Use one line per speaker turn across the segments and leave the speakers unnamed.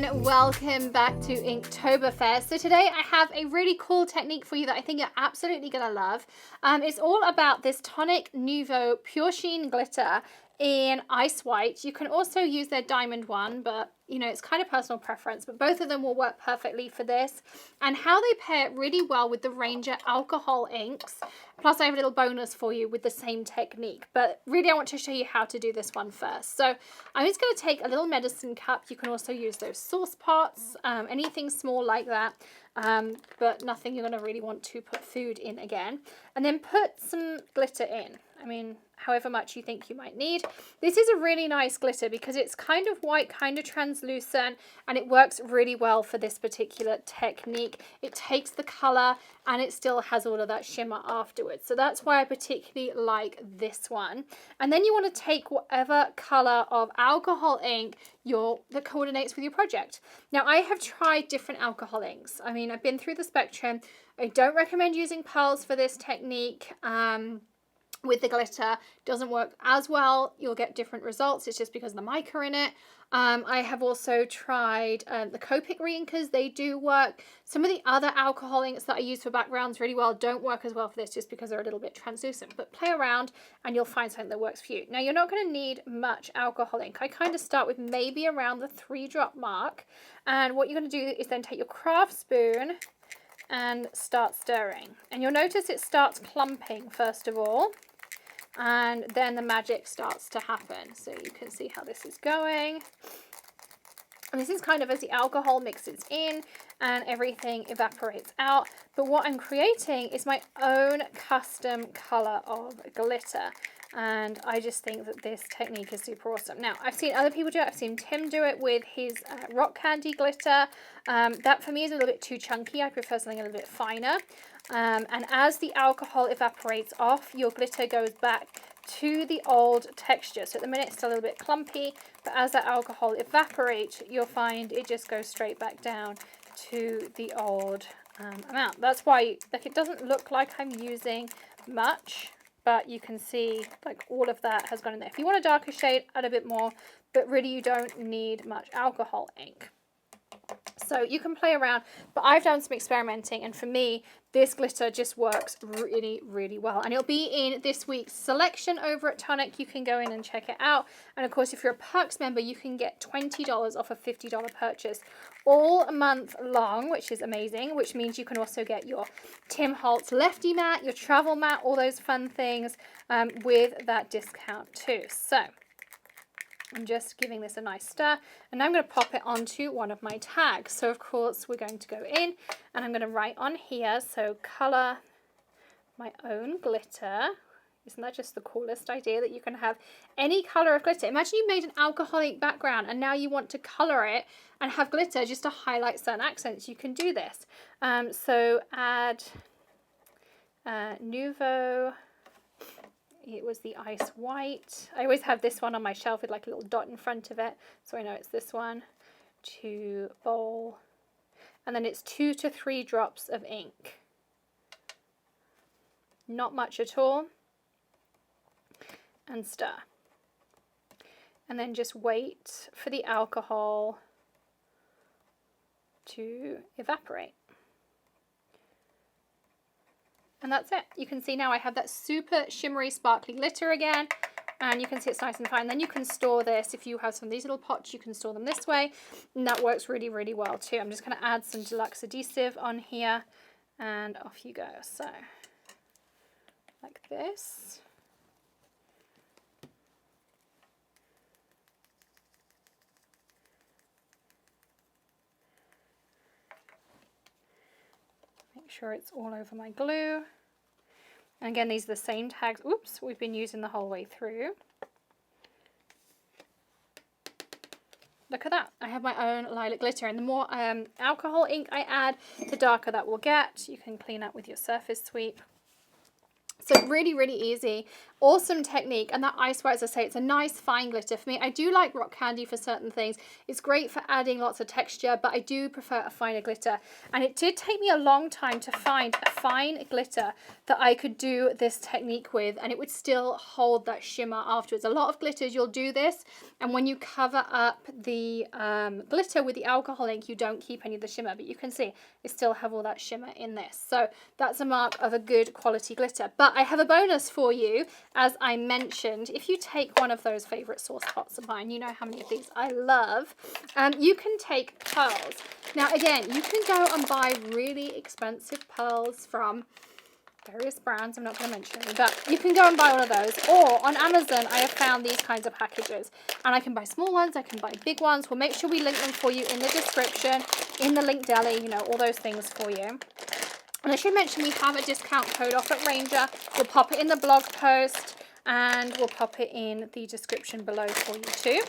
and welcome back to Inktoberfest. So today I have a really cool technique for you that I think you're absolutely going to love. It's all about this Tonic Nouveau Pure Sheen glitter in ice white. You can also use their diamond one, but you know, it's kind of personal preference, but both of them will work perfectly for this. And how they pair really well with the Ranger alcohol inks. Plus I have a little bonus for you with the same technique, but really I want to show you how to do this one first. So I'm just going to take a little medicine cup. You can also use those sauce pots, anything small like that, but nothing you're going to really want to put food in again. And then put some glitter in. I mean, however much you think you might need. This is a really nice glitter because it's kind of white, kind of translucent, and it works really well for this particular technique. It takes the color and it still has all of that shimmer afterwards. So that's why I particularly like this one. And then you want to take whatever color of alcohol ink that coordinates with your project. Now I have tried different alcohol inks. I mean, I've been through the spectrum. I don't recommend using pearls for this technique. With the glitter, doesn't work as well. You'll get different results. It's just because of the mica in it. I have also tried the Copic reinkers. They do work. Some of the other alcohol inks that I use for backgrounds really well don't work as well for this just because they're a little bit translucent. But play around and you'll find something that works for you. Now you're not going to need much alcohol ink. I kind of start with maybe around the 3-drop mark. And what you're going to do is then take your craft spoon and start stirring. And you'll notice it starts clumping first of all. And then the magic starts to happen. So you can see how this is going. And this is kind of as the alcohol mixes in and everything evaporates out. But what I'm creating is my own custom color of glitter. And I just think that this technique is super awesome. Now, I've seen other people do it. I've seen Tim do it with his rock candy glitter. That for me is a little bit too chunky. I prefer something a little bit finer. And as the alcohol evaporates off, your glitter goes back to the old texture. So at the minute it's still a little bit clumpy, but as that alcohol evaporates, you'll find it just goes straight back down to the old amount. That's why it doesn't look like I'm using much, but you can see like all of that has gone in there. If you want a darker shade, add a bit more, but really you don't need much alcohol ink. So you can play around, but I've done some experimenting, and for me, this glitter just works really, really well. And it'll be in this week's selection over at Tonic. You can go in and check it out. And of course, if you're a Perks member, you can get $20 off a $50 purchase all month long, which is amazing, which means you can also get your Tim Holtz Lefty mat, your travel mat, all those fun things with that discount too. So I'm just giving this a nice stir, and now I'm going to pop it onto one of my tags. So of course we're going to go in and I'm going to write on here, so color my own glitter. Isn't that just the coolest idea that you can have any color of glitter? Imagine you made an alcoholic background and now you want to color it and have glitter just to highlight certain accents. You can do this. So add Nouveau. It was the ice white. I always have this one on my shelf with like a little dot in front of it, so I know it's this one. To bowl. And then it's 2 to 3 drops of ink. Not much at all. And stir. And then just wait for the alcohol to evaporate. And that's it. You can see now I have that super shimmery, sparkly glitter again. And you can see it's nice and fine. Then you can store this. If you have some of these little pots, you can store them this way. And that works really, really well too. I'm just going to add some deluxe adhesive on here. And off you go. So, like this. Make sure it's all over my glue. And again, these are the same tags, oops, we've been using the whole way through. Look at that. I have my own lilac glitter, and the more alcohol ink I add, the darker that will get. You can clean up with your surface sweep. So really, really easy. awesome technique. And that ice white, as I say, it's a nice fine glitter for me. I do like rock candy for certain things. It's great for adding lots of texture, but I do prefer a finer glitter. And it did take me a long time to find a fine glitter that I could do this technique with, and it would still hold that shimmer afterwards. A lot of glitters, you'll do this, and when you cover up the glitter with the alcohol ink, you don't keep any of the shimmer, but you can see I still have all that shimmer in this. So that's a mark of a good quality glitter. But I have a bonus for you. As I mentioned, if you take one of those favorite sauce pots of mine, you know how many of these I love, you can take pearls. Now again, you can go and buy really expensive pearls from various brands, I'm not going to mention any, but you can go and buy one of those. Or on Amazon, I have found these kinds of packages, and I can buy small ones, I can buy big ones. We'll make sure we link them for you in the description, in the link deli, you know, all those things for you. And I should mention we have a discount code off at Ranger. We'll pop it in the blog post, and we'll pop it in the description below for you too.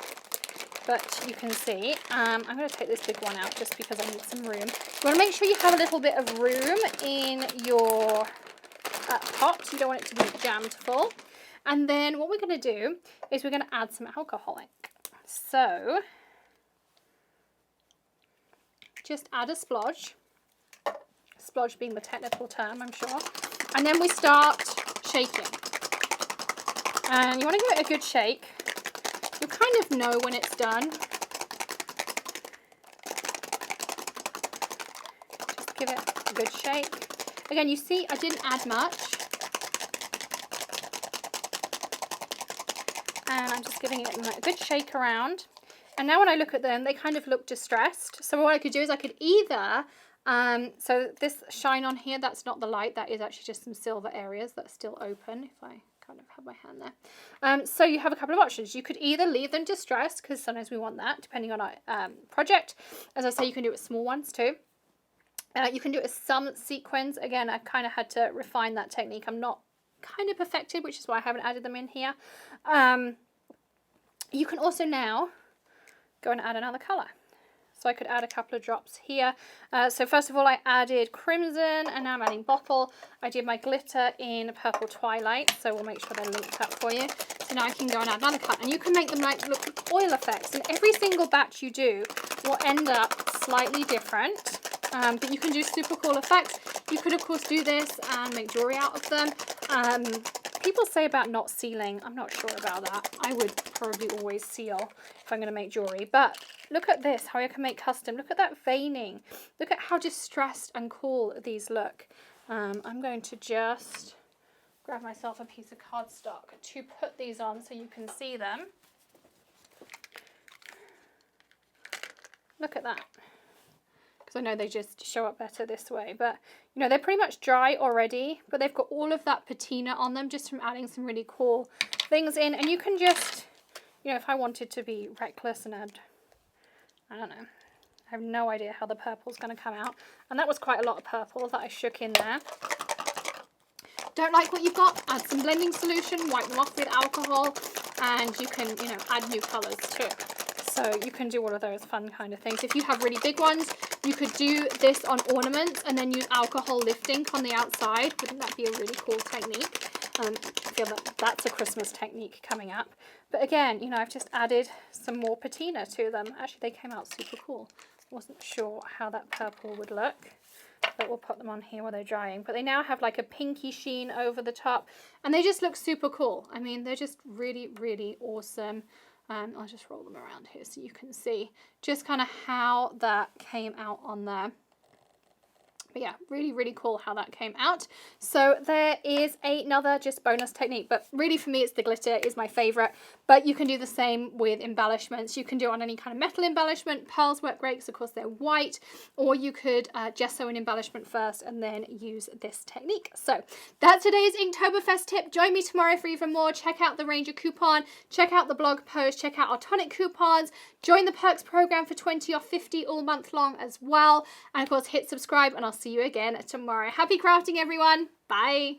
But you can see, I'm going to take this big one out just because I need some room. You want to make sure you have a little bit of room in your pot. You don't want it to be jammed full. And then what we're going to do is we're going to add some alcohol ink. So just add a splodge. Splodge being the technical term, I'm sure. And then we start shaking. And you want to give it a good shake. You kind of know when it's done. Just give it a good shake. Again, you see I didn't add much. And I'm just giving it a good shake around. And now when I look at them, they kind of look distressed. So what I could do is I could either, so this shine on here, that's not the light, that is actually just some silver areas that's still open, if I kind of have my hand there. So you have a couple of options. You could either leave them distressed, because sometimes we want that, depending on our project. As I say, you can do it with small ones too. You can do it with some sequins. Again, I kind of had to refine that technique. I'm not kind of perfected, which is why I haven't added them in here. You can also now go and add another colour. So I could add a couple of drops here. So first of all, I added crimson, and now I'm adding bottle. I did my glitter in purple twilight, so we'll make sure they're linked up for you. So now I can go and add another colour, and you can make them like look oil effects. And every single batch you do will end up slightly different. But you can do super cool effects. You could of course do this and make jewelry out of them. People say about not sealing. I'm not sure about that. I would probably always seal if I'm going to make jewelry. But look at this, how I can make custom. Look at that veining. Look at how distressed and cool these look. I'm going to just grab myself a piece of cardstock to put these on so you can see them. Look at that. I know they just show up better this way, but you know, they're pretty much dry already, but they've got all of that patina on them just from adding some really cool things in. And you can just, you know, if I wanted to be reckless and add, I don't know, I have no idea how the purple's going to come out. And that was quite a lot of purple that I shook in there. Don't like what you've got, add some blending solution, wipe them off with alcohol, and you can, you know, add new colors too. So you can do all of those fun kind of things. If you have really big ones, you could do this on ornaments and then use alcohol lift ink on the outside. Wouldn't that be a really cool technique? I feel that that's a Christmas technique coming up. But again, you know, I've just added some more patina to them. Actually, they came out super cool. Wasn't sure how that purple would look, but we'll put them on here while they're drying. But they now have like a pinky sheen over the top, and they just look super cool. I mean, they're just really, really awesome. I'll just roll them around here so you can see just kind of how that came out on there. But yeah, really, really cool how that came out. So there is another just bonus technique, but really for me, it's the glitter is my favorite. But you can do the same with embellishments. You can do it on any kind of metal embellishment. Pearls work great because of course they're white, or you could gesso an embellishment first and then use this technique. So that's today's Inktoberfest tip. Join me tomorrow for even more. Check out the Ranger coupon, check out the blog post, check out our Tonic coupons, join the perks program for 20 off 50 all month long as well. And of course, hit subscribe, and I'll see you again tomorrow. Happy crafting, everyone. Bye.